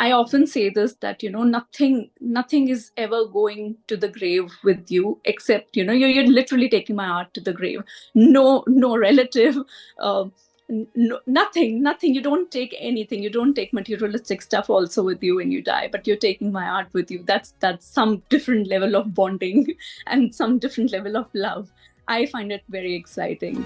I often say this, that, nothing is ever going to the grave with you, except, you're literally taking my art to the grave. No relative, uh, nothing. You don't take anything. You don't take materialistic stuff also with you when you die, but you're taking my art with you. That's some different level of bonding and some different level of love. I find it very exciting.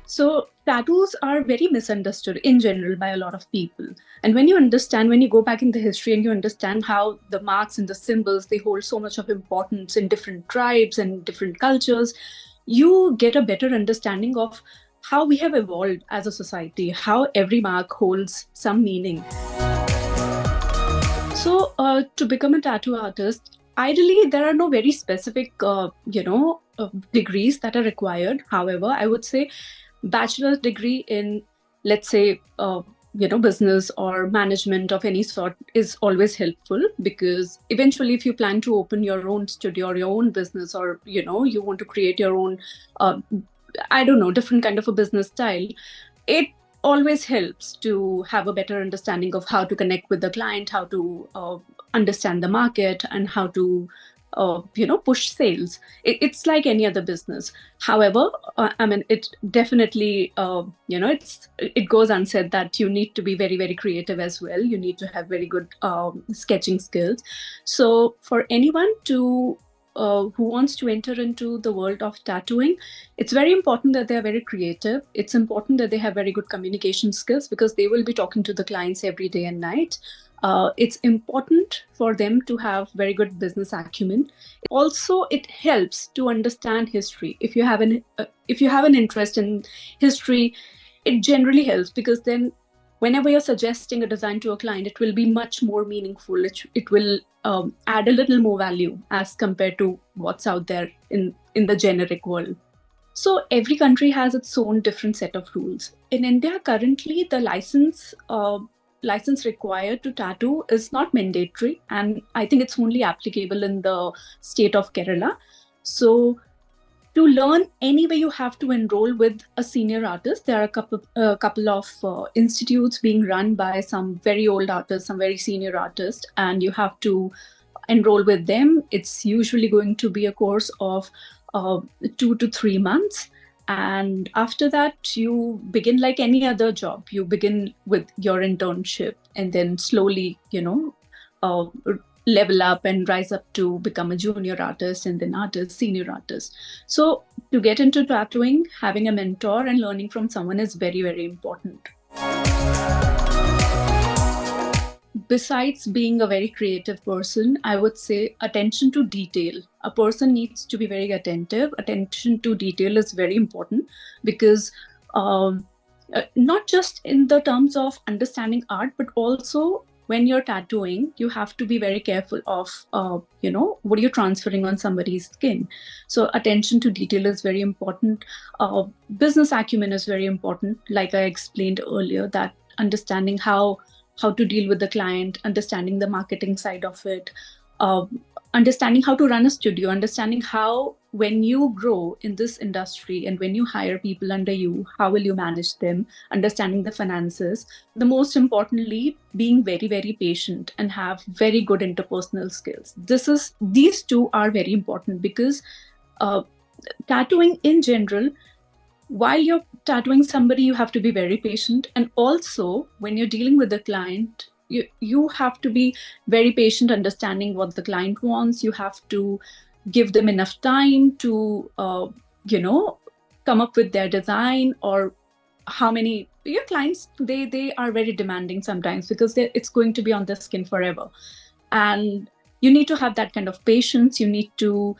So tattoos are very misunderstood in general by a lot of people. And when you go back in the history and you understand how the marks and the symbols, they hold so much of importance in different tribes and different cultures, you get a better understanding of how we have evolved as a society, how every mark holds some meaning. So to become a tattoo artist, ideally, there are no very specific, degrees that are required. However, I would say bachelor's degree in, let's say, business or management of any sort is always helpful, because eventually if you plan to open your own studio or your own business, or you want to create your own different kind of a business style, it always helps to have a better understanding of how to connect with the client, how to understand the market, and how to push sales. It's like any other business. However, it definitely it goes unsaid that you need to be very, very creative as well. You need to have very good sketching skills. So for anyone who wants to enter into the world of tattooing, it's very important that they are very creative. It's important that they have very good communication skills, because they will be talking to the clients every day and night. It's important for them to have very good business acumen. Also, it helps to understand history. If you have an interest in history, it generally helps, because then whenever you're suggesting a design to a client, it will be much more meaningful. It will add a little more value as compared to what's out there in the generic world. So every country has its own different set of rules. In India, currently, the license required to tattoo is not mandatory, and I think it's only applicable in the state of Kerala. So to learn, anyway, you have to enroll with a senior artist. There are a couple of institutes being run by some very old artists, some very senior artists, and you have to enroll with them. It's usually going to be a course of 2 to 3 months. And after that, you begin like any other job. You begin with your internship, and then slowly, level up and rise up to become a junior artist, and then artist, senior artist. So to get into tattooing, having a mentor and learning from someone is very, very important. Besides being a very creative person, I would say attention to detail. A person needs to be very attentive. Attention to detail is very important, because not just in the terms of understanding art, but also when you're tattooing, you have to be very careful of, what you're transferring on somebody's skin. So attention to detail is very important. Business acumen is very important. Like I explained earlier, that understanding how to deal with the client, understanding the marketing side of it, understanding how to run a studio, understanding how, when you grow in this industry and when you hire people under you, how will you manage them, understanding the finances. The most importantly, being very, very patient and have very good interpersonal skills. These two are very important, because tattooing in general, while you're tattooing somebody, you have to be very patient. And also, when you're dealing with the client, you have to be very patient, understanding what the client wants. You have to give them enough time to, come up with their design, or how many. Your clients, they are very demanding sometimes, because it's going to be on their skin forever. And you need to have that kind of patience. You need to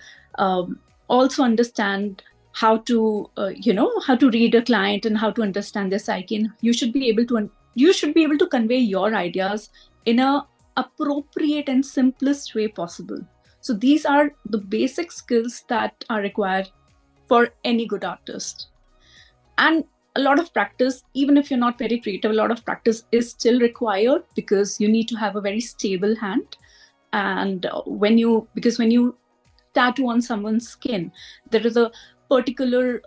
also understand how to read a client and how to understand their psyche. And you should be able to convey your ideas in a appropriate and simplest way possible. So these are the basic skills that are required for any good artist. And a lot of practice, even if you're not very creative, a lot of practice is still required, because you need to have a very stable hand. And when you tattoo on someone's skin, there is a particular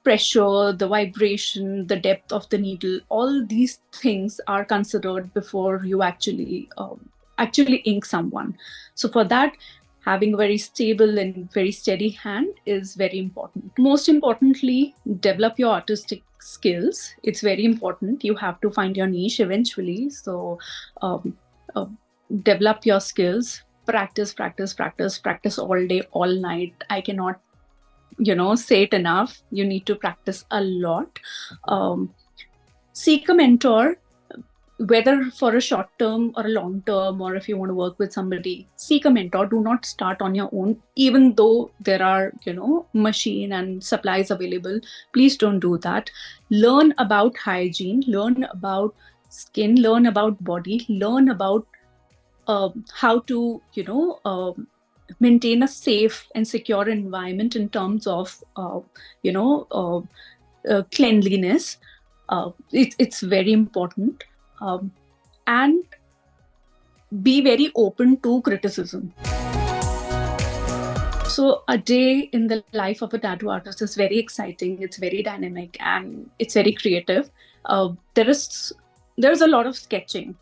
pressure, the vibration, the depth of the needle, all these things are considered before you actually ink someone. So for that, having a very stable and very steady hand is very important. Most importantly, develop your artistic skills. It's very important. You have to find your niche eventually. So uh, develop your skills. Practice, practice, practice, practice all day, all night. I cannot say it enough. You need to practice a lot. Seek a mentor, whether for a short term or a long term, or if you want to work with somebody, seek a mentor. Do not start on your own, even though there are machine and supplies available. Please don't do that. Learn about hygiene, learn about skin, learn about body, learn about how to maintain a safe and secure environment in terms of cleanliness. It's very important. And be very open to criticism. So a day in the life of a tattoo artist is very exciting. It's very dynamic and it's very creative. There's a lot of sketching.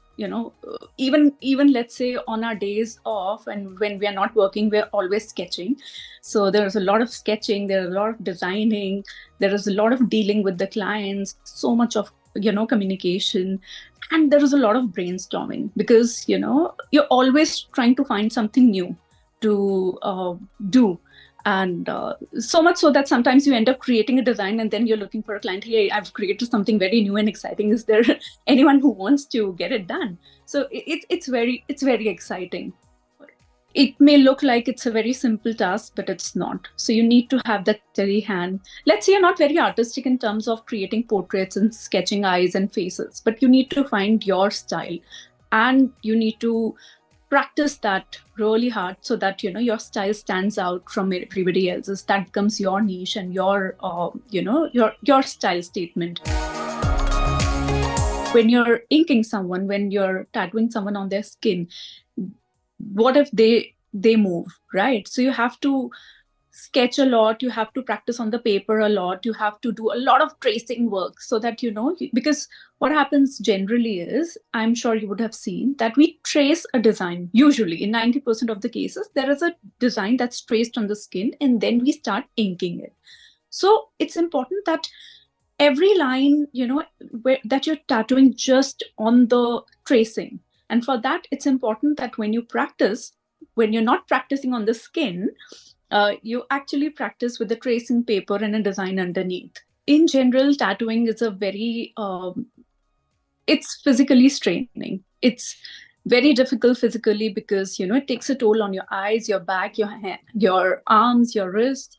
Even let's say on our days off and when we are not working, we're always sketching. So there's a lot of sketching, there's a lot of designing, there is a lot of dealing with the clients, so much of communication, and there is a lot of brainstorming, because you're always trying to find something new to do. And so much so that sometimes you end up creating a design and then you're looking for a client. Hey, I've created something very new and exciting. Is there anyone who wants to get it done? So it's very exciting. It may look like it's a very simple task, but it's not. So you need to have that steady hand. Let's say you're not very artistic in terms of creating portraits and sketching eyes and faces, but you need to find your style, and you need to practice that really hard so that your style stands out from everybody else's. That becomes your niche and your style statement. When you're inking someone, when you're tattooing someone on their skin, what if they move, right? So you have to sketch a lot, you have to practice on the paper a lot, you have to do a lot of tracing work, so that because what happens generally is, I'm sure you would have seen that we trace a design. Usually in 90% of the cases, there is a design that's traced on the skin, and then we start inking it. So it's important that every line that you're tattooing just on the tracing. And for that, it's important that when you're not practicing on the skin, you actually practice with the tracing paper and a design underneath. In general, tattooing is it's physically straining. It's very difficult physically because, it takes a toll on your eyes, your back, your arms, your wrists.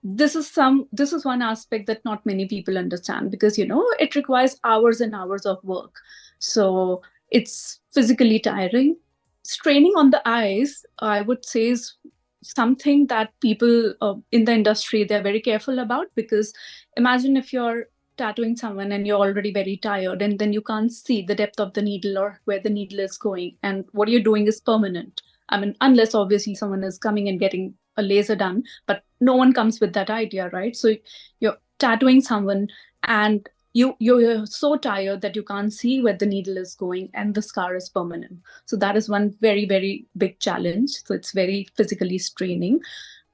This is one aspect that not many people understand, because, it requires hours and hours of work. So it's physically tiring. Straining on the eyes, I would say, is something that people in the industry, they're very careful about, because imagine if you're tattooing someone and you're already very tired, and then you can't see the depth of the needle or where the needle is going, and what you're doing is permanent. I mean, unless obviously someone is coming and getting a laser done, but no one comes with that idea, right? So you're tattooing someone and you're so tired that you can't see where the needle is going, and the scar is permanent. So that is one very, very big challenge. So it's very physically straining.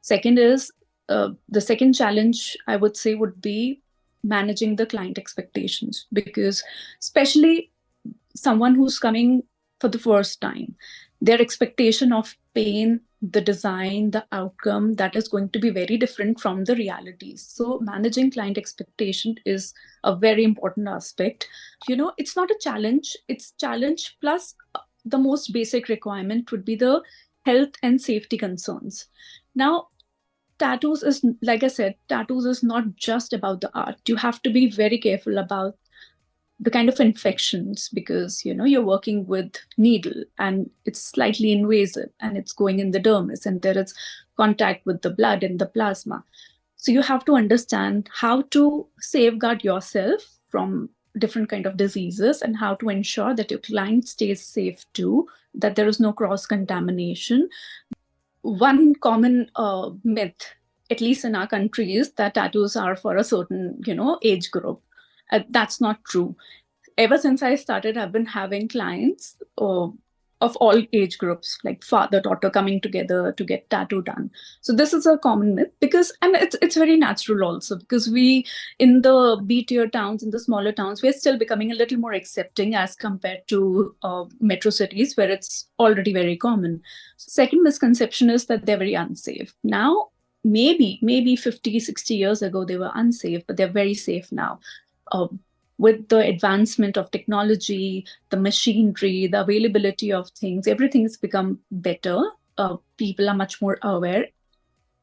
Second is, the second challenge I would say would be managing the client expectations, because especially someone who's coming for the first time, their expectation of pain, the design, the outcome, that is going to be very different from the realities. So managing client expectation is a very important aspect. It's not a challenge, it's challenge plus the most basic requirement would be the health and safety concerns. Now, tattoos is, like I said, tattoos is not just about the art. You have to be very careful about the kind of infections, because you're working with needle and it's slightly invasive and it's going in the dermis, and there is contact with the blood and the plasma. So you have to understand how to safeguard yourself from different kind of diseases, and how to ensure that your client stays safe too, that there is no cross contamination. One common myth at least in our countries, that tattoos are for a certain, age group. That's not true. Ever since I started, I've been having clients of all age groups, like father, daughter coming together to get tattoo done. So this is a common myth, because, and it's very natural also, because we, in the B tier towns, in the smaller towns, we're still becoming a little more accepting as compared to metro cities, where it's already very common. Second misconception is that they're very unsafe. Now, maybe 50, 60 years ago, they were unsafe, but they're very safe now. With the advancement of technology, the machinery, the availability of things, everything has become better. People are much more aware.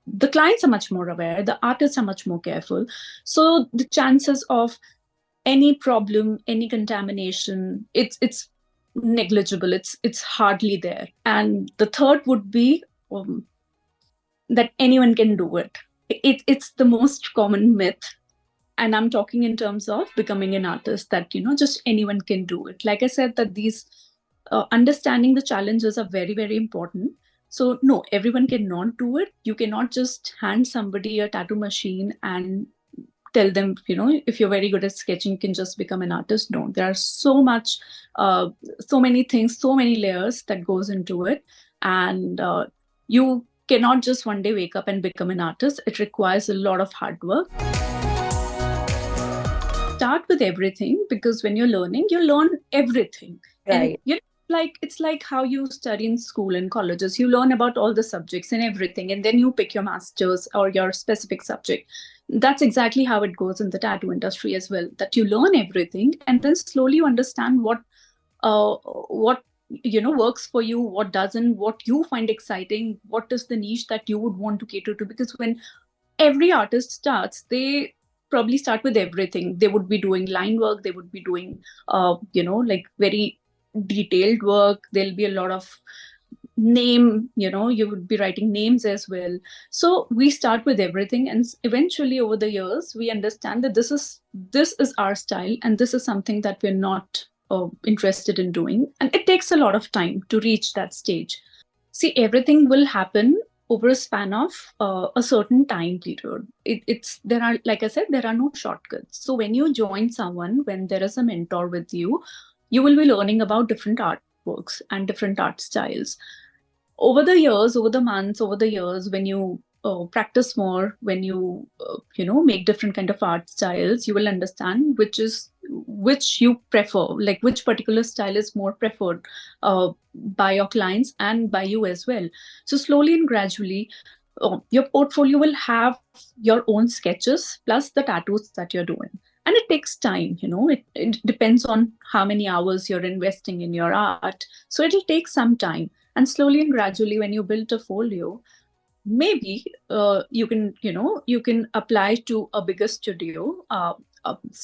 The clients are much more aware. The artists are much more careful. So the chances of any problem, any contamination, it's negligible. It's hardly there. And the third would be that anyone can do it. It's the most common myth, and I'm talking in terms of becoming an artist, that just anyone can do it. Like I said, that these understanding the challenges are very, very important. So no, everyone cannot do it. You cannot just hand somebody a tattoo machine and tell them, if you're very good at sketching, you can just become an artist. No, there are so many things, so many layers that goes into it. And you cannot just one day wake up and become an artist. It requires a lot of hard work. Start with everything, because when you're learning, you learn everything. Right. And it's like how you study in school and colleges. You learn about all the subjects and everything, and then you pick your master's or your specific subject. That's exactly how it goes in the tattoo industry as well, that you learn everything, and then slowly you understand what works for you, what doesn't, what you find exciting, what is the niche that you would want to cater to. Because when every artist starts, they probably start with everything. They would be doing line work, they would be doing like very detailed work. There'll be a lot of name, you would be writing names as well. So we start with everything, and eventually over the years we understand that this is our style, and this is something that we're not interested in doing. And it takes a lot of time to reach that stage. See, everything will happen over a span of a certain time period. There are, like I said, there are no shortcuts. So when you join someone, when there is a mentor with you, you will be learning about different artworks and different art styles. Over the years, over the months, over the years, when you practice more, when you make different kind of art styles, you will understand which you prefer, like which particular style is more preferred by your clients and by you as well. So slowly and gradually, your portfolio will have your own sketches plus the tattoos that you're doing. And it takes time, it depends on how many hours you're investing in your art. So it'll take some time. And slowly and gradually, when you build a folio, maybe you can apply to a bigger studio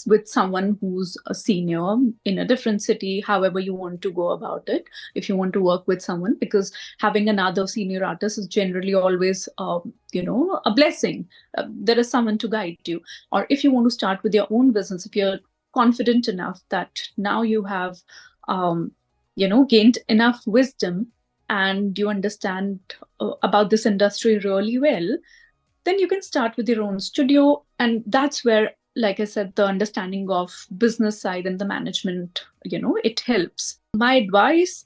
with someone who's a senior in a different city, however you want to go about it. If you want to work with someone, because having another senior artist is generally always a blessing. There is someone to guide you. Or if you want to start with your own business, if you're confident enough that now you have gained enough wisdom and you understand about this industry really well, then you can start with your own studio. And that's where, like I said, the understanding of business side and the management, it helps. My advice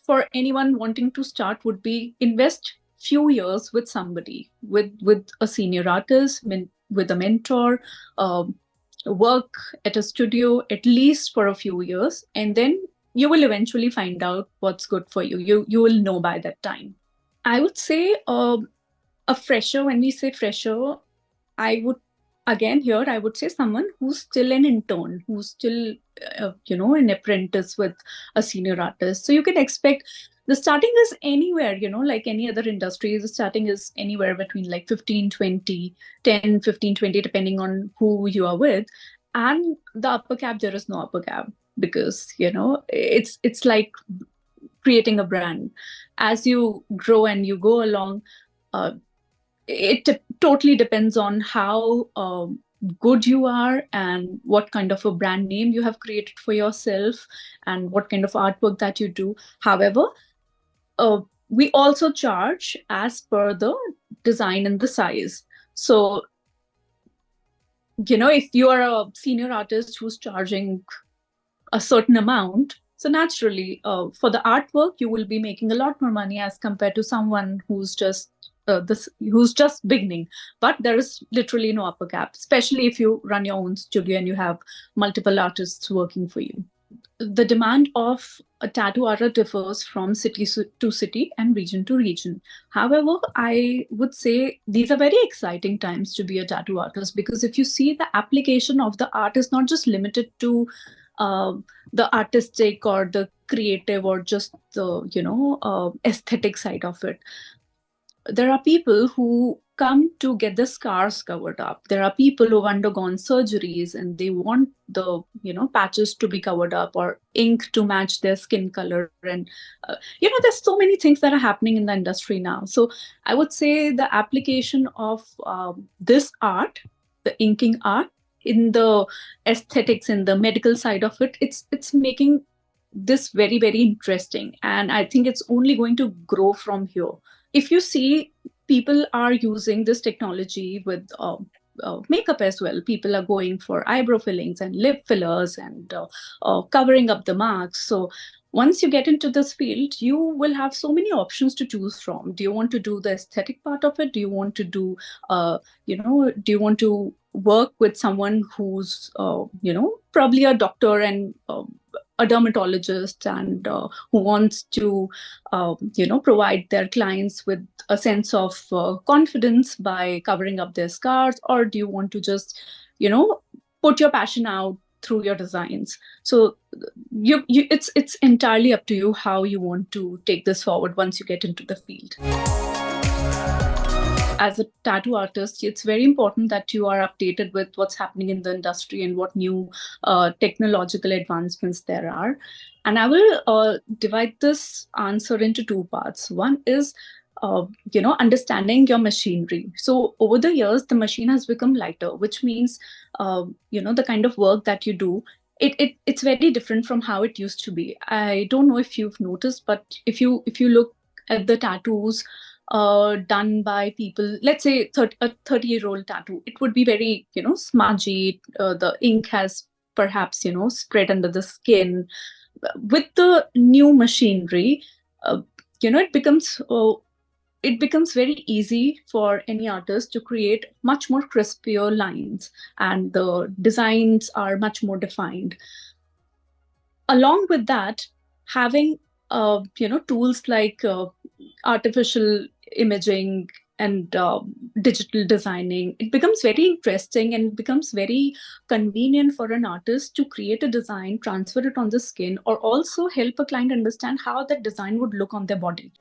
for anyone wanting to start would be invest few years with somebody, with a senior artist, with a mentor, work at a studio at least for a few years, and then you will eventually find out what's good for you. You will know by that time. I would say a fresher, when we say fresher, I would say someone who's still an intern, who's still, an apprentice with a senior artist. So you can expect the starting is anywhere, like any other industry, the starting is anywhere between like 15, 20, 10, 15, 20, depending on who you are with. And the upper cap, there is no upper cap, because, it's like creating a brand. As you grow and you go along, it totally depends on how good you are and what kind of a brand name you have created for yourself and what kind of artwork that you do. However, we also charge as per the design and the size. So, if you are a senior artist who's charging a certain amount, so naturally, for the artwork, you will be making a lot more money as compared to someone who's just beginning. But there is literally no upper cap, especially if you run your own studio and you have multiple artists working for you. The demand of a tattoo artist differs from city to city and region to region. However, I would say these are very exciting times to be a tattoo artist, because if you see, the application of the art is not just limited to uh, the artistic or the creative or just the aesthetic side of it. There are people who come to get the scars covered up. There are people who've undergone surgeries and they want the patches to be covered up, or ink to match their skin color. And there's so many things that are happening in the industry now. So I would say the application of this art, the inking art, in the aesthetics, in the medical side of it, it's making this very, very interesting. And I think it's only going to grow from here. If you see, people are using this technology with makeup as well. People are going for eyebrow fillings and lip fillers and covering up the marks. So once you get into this field, you will have so many options to choose from. Do you want to do the aesthetic part of it? Do you want to do, do you want to work with someone who's, probably a doctor and a dermatologist, and who wants to, provide their clients with a sense of confidence by covering up their scars? Or do you want to just, put your passion out through your designs? So it's entirely up to you how you want to take this forward once you get into the field. As a tattoo artist, it's very important that you are updated with what's happening in the industry and what new technological advancements there are. And I will divide this answer into two parts. One is, understanding your machinery. So over the years, the machine has become lighter, which means, the kind of work that you do, it's very different from how it used to be. I don't know if you've noticed, but if you look at the tattoos done by people, let's say a 30-year-old tattoo, it would be very, smudgy. The ink has perhaps, spread under the skin. With the new machinery, it becomes very easy for any artist to create much more crispier lines, and the designs are much more defined. Along with that, having tools like artificial imaging and digital designing, it becomes very interesting and becomes very convenient for an artist to create a design, transfer it on the skin, or also help a client understand how that design would look on their body.